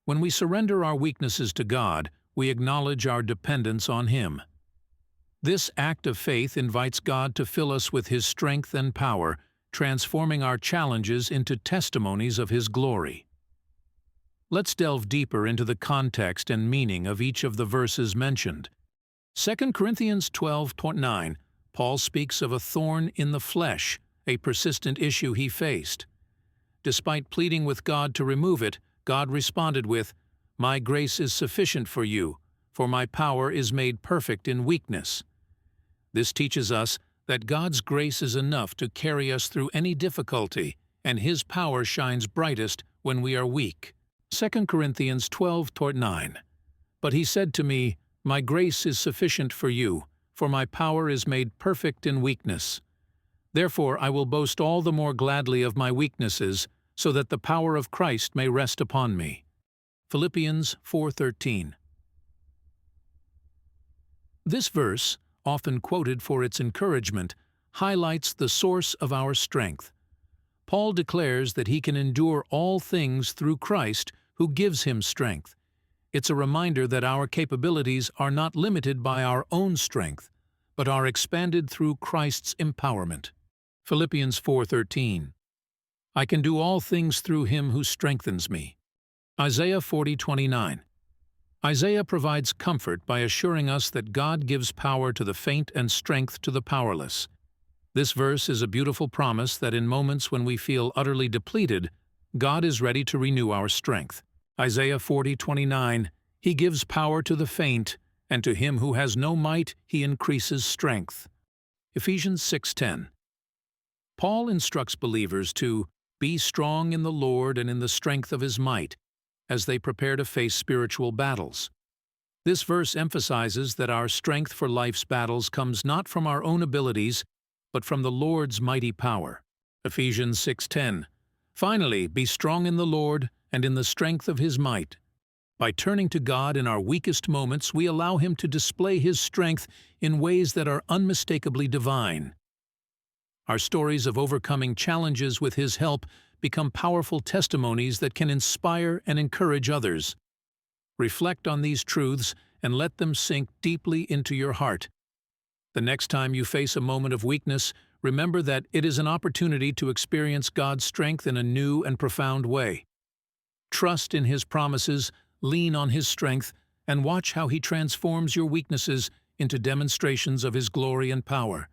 When we surrender our weaknesses to God, we acknowledge our dependence on Him. This act of faith invites God to fill us with His strength and power, transforming our challenges into testimonies of His glory. Let's delve deeper into the context and meaning of each of the verses mentioned. 2 Corinthians 12:9, Paul speaks of a thorn in the flesh, a persistent issue he faced. Despite pleading with God to remove it, God responded with, "My grace is sufficient for you, for my power is made perfect in weakness." This teaches us that God's grace is enough to carry us through any difficulty, and His power shines brightest when we are weak. 2 Corinthians 12:9. But He said to me, "My grace is sufficient for you, for my power is made perfect in weakness. Therefore I will boast all the more gladly of my weaknesses, so that the power of Christ may rest upon me." Philippians 4:13. This verse, often quoted for its encouragement, highlights the source of our strength. Paul declares that he can endure all things through Christ who gives him strength. It's a reminder that our capabilities are not limited by our own strength, but are expanded through Christ's empowerment. Philippians 4:13. I can do all things through Him who strengthens me. Isaiah 40:29. Isaiah provides comfort by assuring us that God gives power to the faint and strength to the powerless. This verse is a beautiful promise that in moments when we feel utterly depleted, God is ready to renew our strength. Isaiah 40:29, He gives power to the faint, and to him who has no might He increases strength. Ephesians 6:10. Paul instructs believers to be strong in the Lord and in the strength of His might, as they prepare to face spiritual battles. This verse emphasizes that our strength for life's battles comes not from our own abilities, but from the Lord's mighty power. Ephesians 6:10. Finally, be strong in the Lord and in the strength of His might. By turning to God in our weakest moments, we allow Him to display His strength in ways that are unmistakably divine. Our stories of overcoming challenges with His help become powerful testimonies that can inspire and encourage others. Reflect on these truths and let them sink deeply into your heart. The next time you face a moment of weakness, remember that it is an opportunity to experience God's strength in a new and profound way. Trust in His promises, lean on His strength, and watch how He transforms your weaknesses into demonstrations of His glory and power.